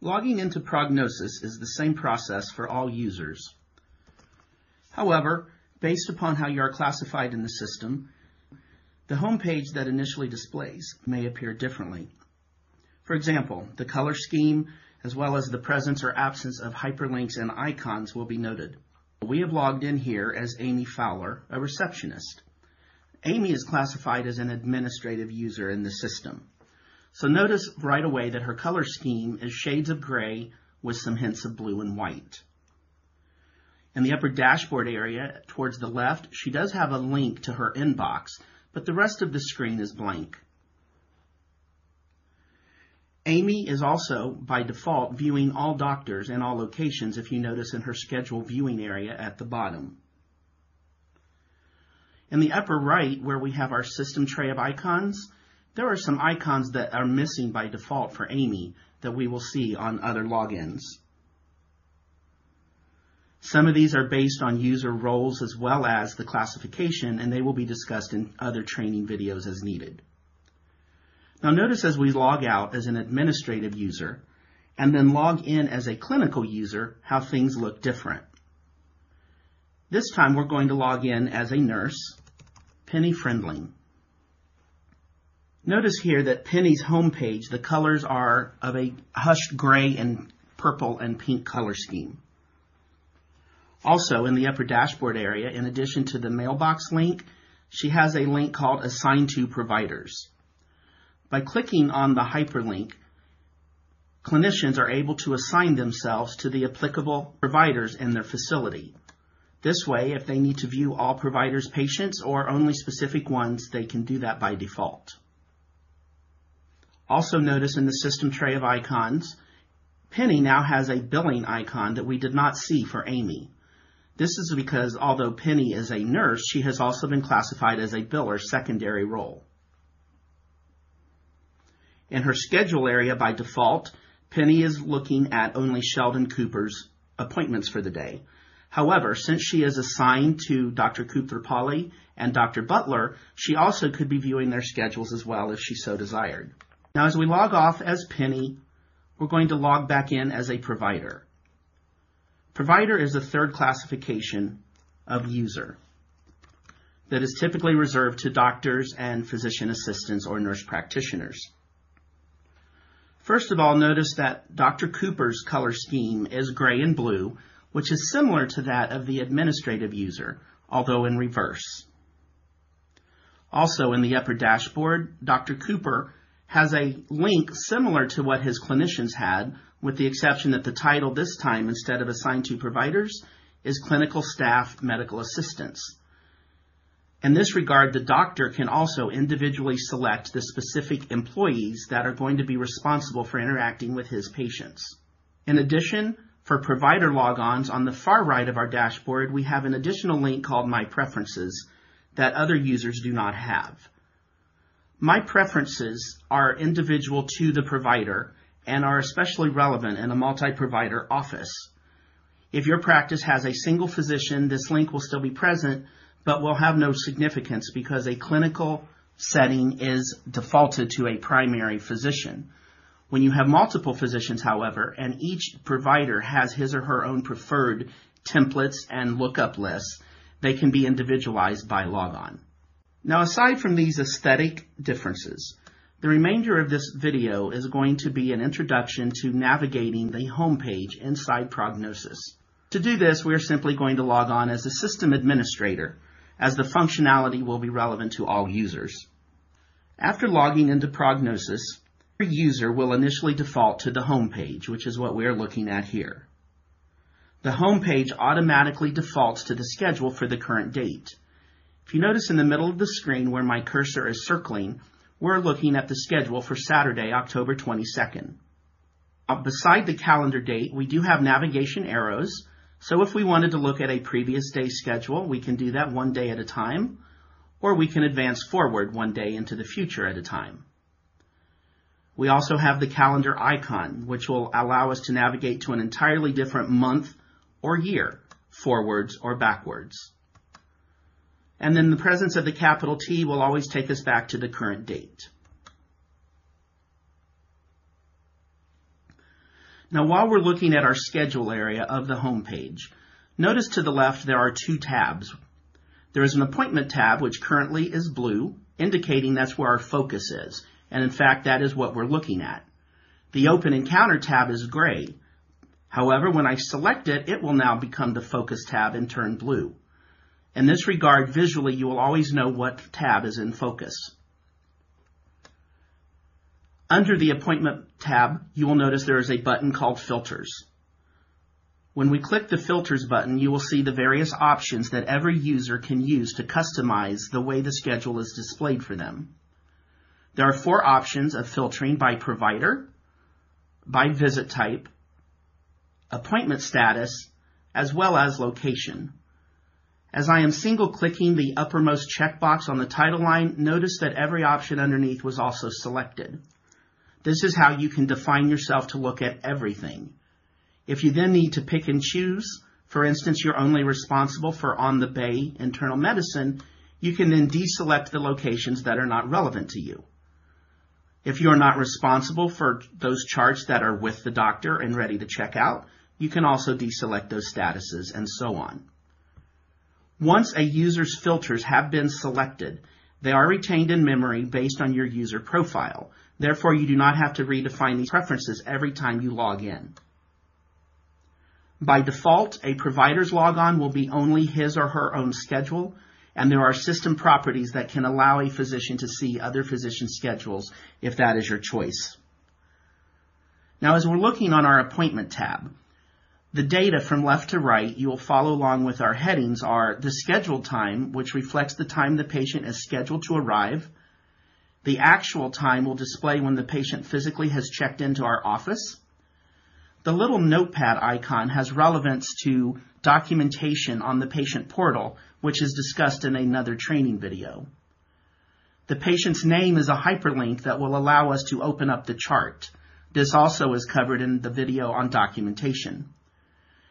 Logging into Prognosis is the same process for all users. However, based upon how you are classified in the system, the home page that initially displays may appear differently. For example, the color scheme as well as the presence or absence of hyperlinks and icons will be noted. We have logged in here as Amy Fowler, a receptionist. Amy is classified as an administrative user in the system. So notice right away that her color scheme is shades of gray with some hints of blue and white. In the upper dashboard area towards the left, she does have a link to her inbox, but the rest of the screen is blank. Amy is also, by default, viewing all doctors and all locations if you notice in her schedule viewing area at the bottom. In the upper right, where we have our system tray of icons, there are some icons that are missing by default for Amy that we will see on other logins. Some of these are based on user roles as well as the classification, and they will be discussed in other training videos as needed. Now notice as we log out as an administrative user and then log in as a clinical user how things look different. This time we're going to log in as a nurse, Penny Friendling. Notice here that Penny's homepage, the colors are of a hushed gray and purple and pink color scheme. Also in the upper dashboard area, in addition to the mailbox link, she has a link called Assign to Providers. By clicking on the hyperlink, clinicians are able to assign themselves to the applicable providers in their facility. This way, if they need to view all providers' patients or only specific ones, they can do that by default. Also notice in the system tray of icons, Penny now has a billing icon that we did not see for Amy. This is because although Penny is a nurse, she has also been classified as a biller secondary role. In her schedule area by default, Penny is looking at only Sheldon Cooper's appointments for the day. However, since she is assigned to Dr. Cooper-Pauly and Dr. Butler, she also could be viewing their schedules as well if she so desired. Now, as we log off as Penny, we're going to log back in as a provider. Provider is the third classification of user that is typically reserved to doctors and physician assistants or nurse practitioners. First of all, notice that Dr. Cooper's color scheme is gray and blue, which is similar to that of the administrative user, although in reverse. Also in the upper dashboard, Dr. Cooper has a link similar to what his clinicians had, with the exception that the title this time, instead of Assigned to Providers, is Clinical Staff Medical Assistants. In this regard, the doctor can also individually select the specific employees that are going to be responsible for interacting with his patients. In addition, for provider logons on the far right of our dashboard, we have an additional link called My Preferences that other users do not have. My Preferences are individual to the provider and are especially relevant in a multi-provider office. If your practice has a single physician, this link will still be present, but will have no significance because a clinical setting is defaulted to a primary physician. When you have multiple physicians, however, and each provider has his or her own preferred templates and lookup lists, they can be individualized by logon. Now, aside from these aesthetic differences, the remainder of this video is going to be an introduction to navigating the home page inside Prognosis. To do this, we are simply going to log on as a system administrator, as the functionality will be relevant to all users. After logging into Prognosis, every user will initially default to the home page, which is what we are looking at here. The home page automatically defaults to the schedule for the current date. If you notice in the middle of the screen where my cursor is circling, we're looking at the schedule for Saturday, October 22nd. Beside the calendar date, we do have navigation arrows, so if we wanted to look at a previous day's schedule, we can do that one day at a time, or we can advance forward one day into the future at a time. We also have the calendar icon, which will allow us to navigate to an entirely different month or year, forwards or backwards. And then the presence of the capital T will always take us back to the current date. Now, while we're looking at our schedule area of the home page, notice to the left there are two tabs. There is an appointment tab, which currently is blue, indicating that's where our focus is. And in fact, that is what we're looking at. The Open Encounter tab is gray. However, when I select it, it will now become the Focus tab and turn blue. In this regard, visually, you will always know what tab is in focus. Under the Appointment tab, you will notice there is a button called Filters. When we click the Filters button, you will see the various options that every user can use to customize the way the schedule is displayed for them. There are 4 options of filtering by provider, by visit type, appointment status, as well as location. As I am single-clicking the uppermost checkbox on the title line, notice that every option underneath was also selected. This is how you can define yourself to look at everything. If you then need to pick and choose, for instance, you're only responsible for on the bay internal medicine, you can then deselect the locations that are not relevant to you. If you're not responsible for those charts that are with the doctor and ready to check out, you can also deselect those statuses and so on. Once a user's filters have been selected, they are retained in memory based on your user profile. Therefore, you do not have to redefine these preferences every time you log in. By default, a provider's logon will be only his or her own schedule, and there are system properties that can allow a physician to see other physician schedules if that is your choice. Now, as we're looking on our Appointment tab, the data from left to right you will follow along with our headings are the scheduled time, which reflects the time the patient is scheduled to arrive. The actual time will display when the patient physically has checked into our office. The little notepad icon has relevance to documentation on the patient portal, which is discussed in another training video. The patient's name is a hyperlink that will allow us to open up the chart. This also is covered in the video on documentation.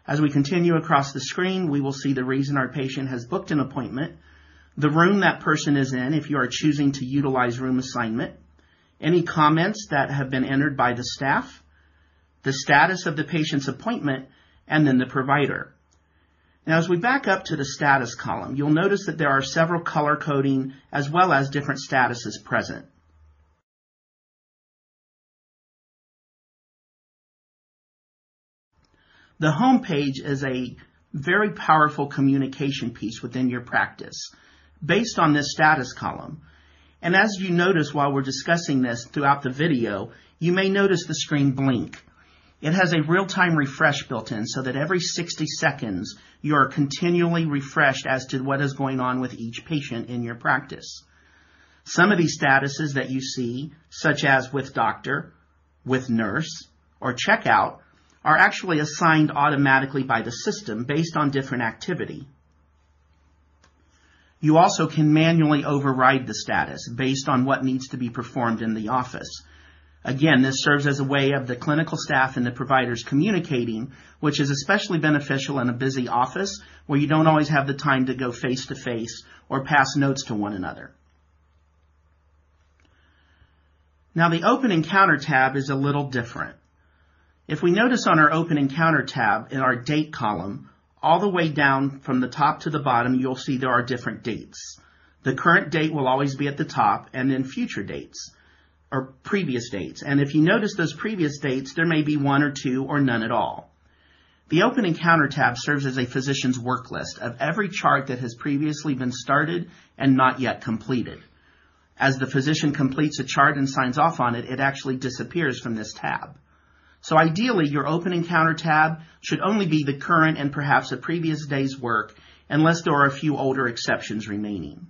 As we continue across the screen, we will see the reason our patient has booked an appointment, the room that person is in if you are choosing to utilize room assignment, any comments that have been entered by the staff, the status of the patient's appointment, and then the provider. Now, as we back up to the status column, you'll notice that there are several color coding as well as different statuses present. The home page is a very powerful communication piece within your practice based on this status column. And as you notice while we're discussing this throughout the video, you may notice the screen blink. It has a real-time refresh built in so that every 60 seconds you are continually refreshed as to what is going on with each patient in your practice. Some of these statuses that you see, such as with doctor, with nurse, or checkout, are actually assigned automatically by the system based on different activity. You also can manually override the status based on what needs to be performed in the office. Again, this serves as a way of the clinical staff and the providers communicating, which is especially beneficial in a busy office where you don't always have the time to go face-to-face or pass notes to one another. Now, the Open Encounter tab is a little different. If we notice on our Open Encounter tab in our date column, all the way down from the top to the bottom, you'll see there are different dates. The current date will always be at the top, and then future dates, or previous dates. And if you notice those previous dates, there may be 1 or 2 or none at all. The Open Encounter tab serves as a physician's work list of every chart that has previously been started and not yet completed. As the physician completes a chart and signs off on it, it actually disappears from this tab. So ideally, your Open Encounter tab should only be the current and perhaps a previous day's work, unless there are a few older exceptions remaining.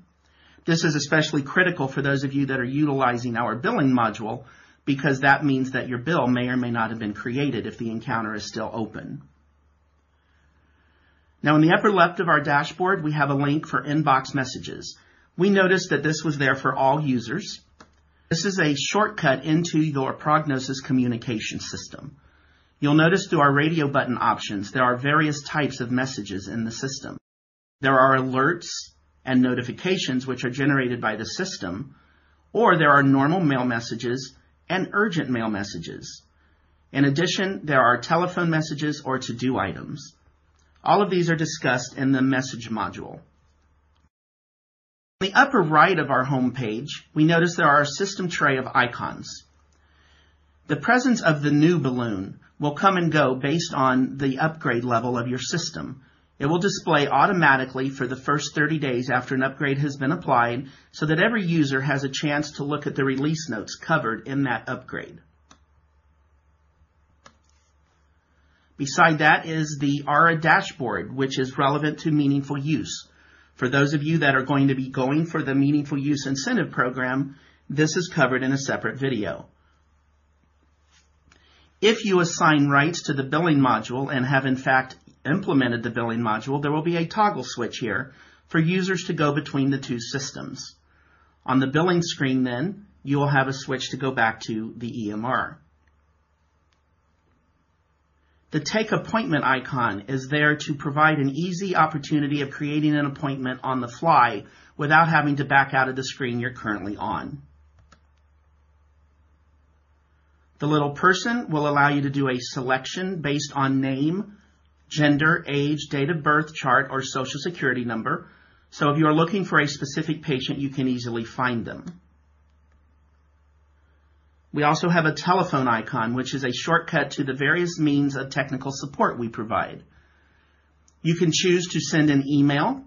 This is especially critical for those of you that are utilizing our billing module, because that means that your bill may or may not have been created if the encounter is still open. Now, in the upper left of our dashboard, we have a link for inbox messages. We noticed that this was there for all users. This is a shortcut into your prognosis communication system. You'll notice through our radio button options, there are various types of messages in the system. There are alerts and notifications which are generated by the system, or there are normal mail messages and urgent mail messages. In addition, there are telephone messages or to-do items. All of these are discussed in the message module. In the upper right of our home page, we notice there are a system tray of icons. The presence of the new balloon will come and go based on the upgrade level of your system. It will display automatically for the first 30 days after an upgrade has been applied so that every user has a chance to look at the release notes covered in that upgrade. Beside that is the ARA dashboard, which is relevant to meaningful use. For those of you that are going to be going for the Meaningful Use Incentive Program, this is covered in a separate video. If you assign rights to the billing module and have in fact implemented the billing module, there will be a toggle switch here for users to go between the two systems. On the billing screen then, you will have a switch to go back to the EMR. The Take Appointment icon is there to provide an easy opportunity of creating an appointment on the fly without having to back out of the screen you're currently on. The little person will allow you to do a selection based on name, gender, age, date of birth chart, or social security number. So if you're looking for a specific patient, you can easily find them. We also have a telephone icon, which is a shortcut to the various means of technical support we provide. You can choose to send an email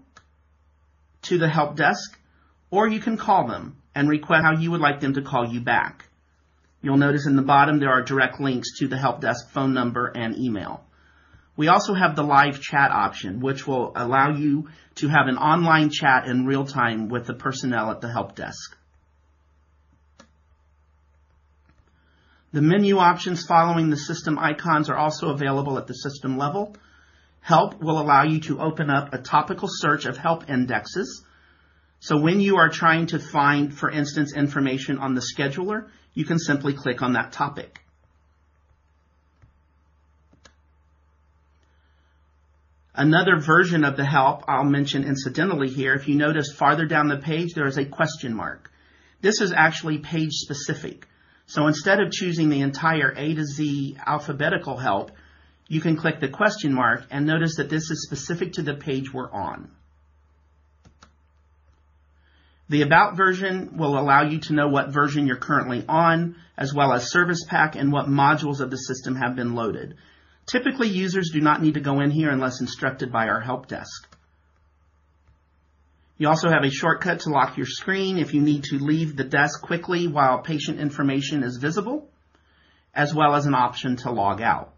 to the help desk, or you can call them and request how you would like them to call you back. You'll notice in the bottom there are direct links to the help desk phone number and email. We also have the live chat option, which will allow you to have an online chat in real time with the personnel at the help desk. The menu options following the system icons are also available at the system level. Help will allow you to open up a topical search of help indexes. So when you are trying to find, for instance, information on the scheduler, you can simply click on that topic. Another version of the help I'll mention incidentally here, if you notice farther down the page, there is a question mark. This is actually page specific. So instead of choosing the entire A to Z alphabetical help, you can click the question mark and notice that this is specific to the page we're on. The About version will allow you to know what version you're currently on, as well as Service Pack and what modules of the system have been loaded. Typically, users do not need to go in here unless instructed by our help desk. You also have a shortcut to lock your screen if you need to leave the desk quickly while patient information is visible, as well as an option to log out.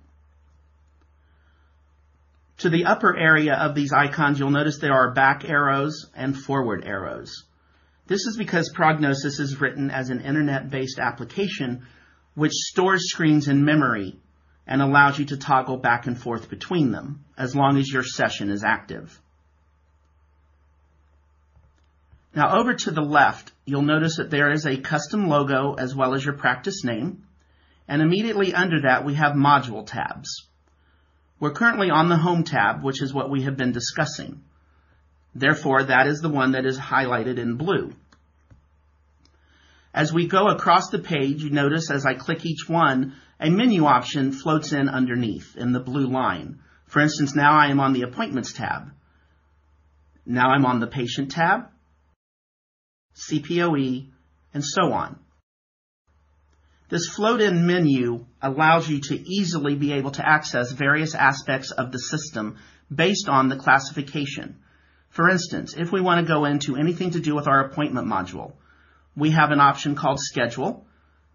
To the upper area of these icons, you'll notice there are back arrows and forward arrows. This is because Prognosis is written as an internet-based application which stores screens in memory and allows you to toggle back and forth between them as long as your session is active. Now over to the left, you'll notice that there is a custom logo as well as your practice name, and immediately under that we have module tabs. We're currently on the Home tab, which is what we have been discussing. Therefore, that is the one that is highlighted in blue. As we go across the page, you notice as I click each one, a menu option floats in underneath in the blue line. For instance, now I am on the Appointments tab. Now I'm on the Patient tab, CPOE, and so on. This float-in menu allows you to easily be able to access various aspects of the system based on the classification. For instance, if we want to go into anything to do with our appointment module, we have an option called Schedule.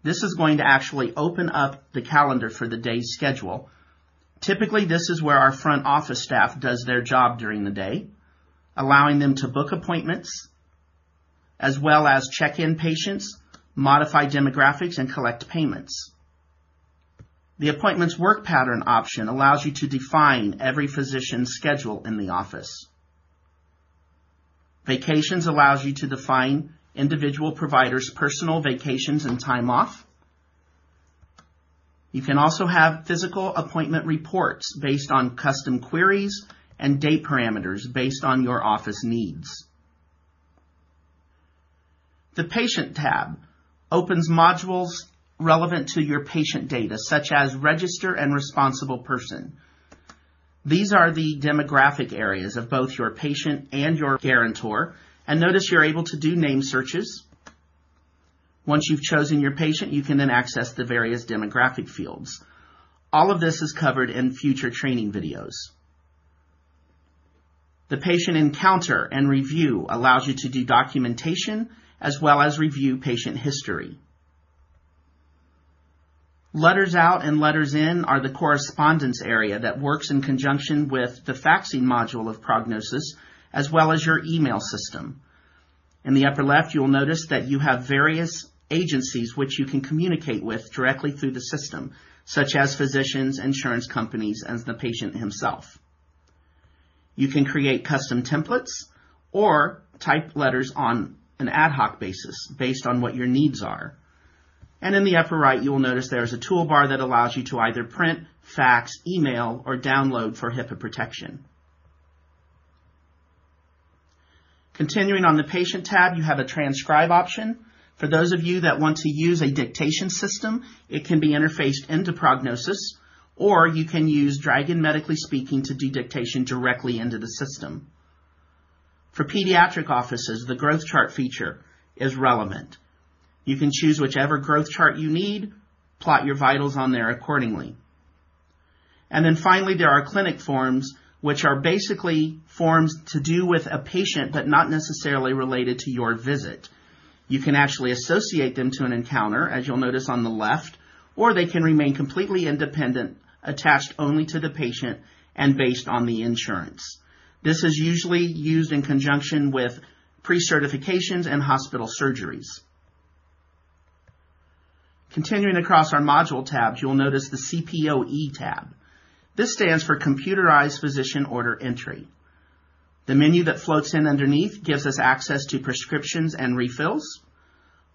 This is going to actually open up the calendar for the day's schedule. Typically, this is where our front office staff does their job during the day, allowing them to book appointments, as well as check in patients, modify demographics, and collect payments. The Appointments Work Pattern option allows you to define every physician's schedule in the office. Vacations allows you to define individual providers' personal vacations and time off. You can also have physical appointment reports based on custom queries and date parameters based on your office needs. The Patient tab opens modules relevant to your patient data, such as register and responsible person. These are the demographic areas of both your patient and your guarantor. And notice you're able to do name searches. Once you've chosen your patient, you can then access the various demographic fields. All of this is covered in future training videos. The patient encounter and review allows you to do documentation as well as review patient history. Letters out and letters in are the correspondence area that works in conjunction with the faxing module of Prognosis as well as your email system. In the upper left, you'll notice that you have various agencies which you can communicate with directly through the system, such as physicians, insurance companies, and the patient himself. You can create custom templates or type letters on an ad hoc basis based on what your needs are. And in the upper right, you will notice there's a toolbar that allows you to either print, fax, email, or download for HIPAA protection. Continuing on the patient tab, you have a transcribe option. For those of you that want to use a dictation system, it can be interfaced into Prognosis, or you can use Dragon Medically Speaking to do dictation directly into the system. For pediatric offices, the growth chart feature is relevant. You can choose whichever growth chart you need, plot your vitals on there accordingly. And then finally, there are clinic forms, which are basically forms to do with a patient, but not necessarily related to your visit. You can actually associate them to an encounter, as you'll notice on the left, or they can remain completely independent, attached only to the patient and based on the insurance. This is usually used in conjunction with pre-certifications and hospital surgeries. Continuing across our module tabs, you'll notice the CPOE tab. This stands for Computerized Physician Order Entry. The menu that floats in underneath gives us access to prescriptions and refills,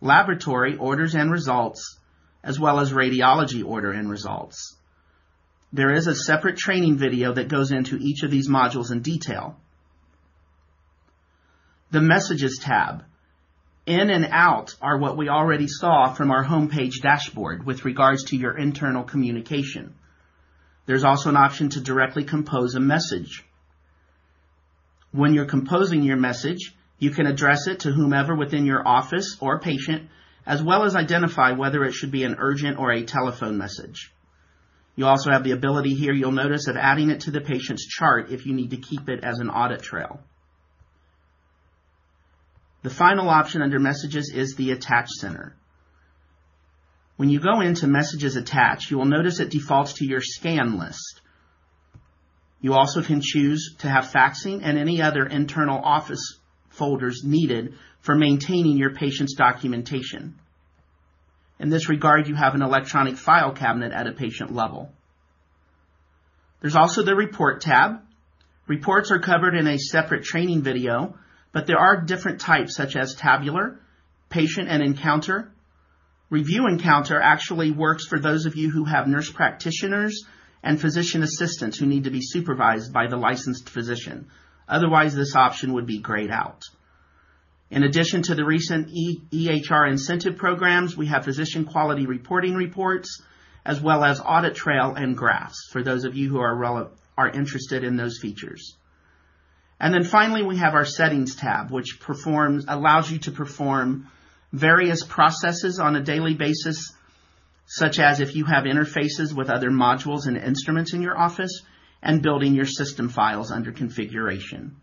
laboratory orders and results, as well as radiology order and results. There is a separate training video that goes into each of these modules in detail. The Messages tab. In and out are what we already saw from our homepage dashboard with regards to your internal communication. There's also an option to directly compose a message. When you're composing your message, you can address it to whomever within your office or patient, as well as identify whether it should be an urgent or a telephone message. You also have the ability here, you'll notice, of adding it to the patient's chart if you need to keep it as an audit trail. The final option under Messages is the Attach Center. When you go into Messages Attach, you will notice it defaults to your scan list. You also can choose to have faxing and any other internal office folders needed for maintaining your patient's documentation. In this regard, you have an electronic file cabinet at a patient level. There's also the Report tab. Reports are covered in a separate training video, but there are different types such as tabular, patient and encounter. Review encounter actually works for those of you who have nurse practitioners and physician assistants who need to be supervised by the licensed physician. Otherwise, this option would be grayed out. In addition to the recent EHR incentive programs, we have physician quality reporting reports, as well as audit trail and graphs for those of you who are interested in those features. And then finally, we have our Settings tab, which allows you to perform various processes on a daily basis, such as if you have interfaces with other modules and instruments in your office, and building your system files under configuration.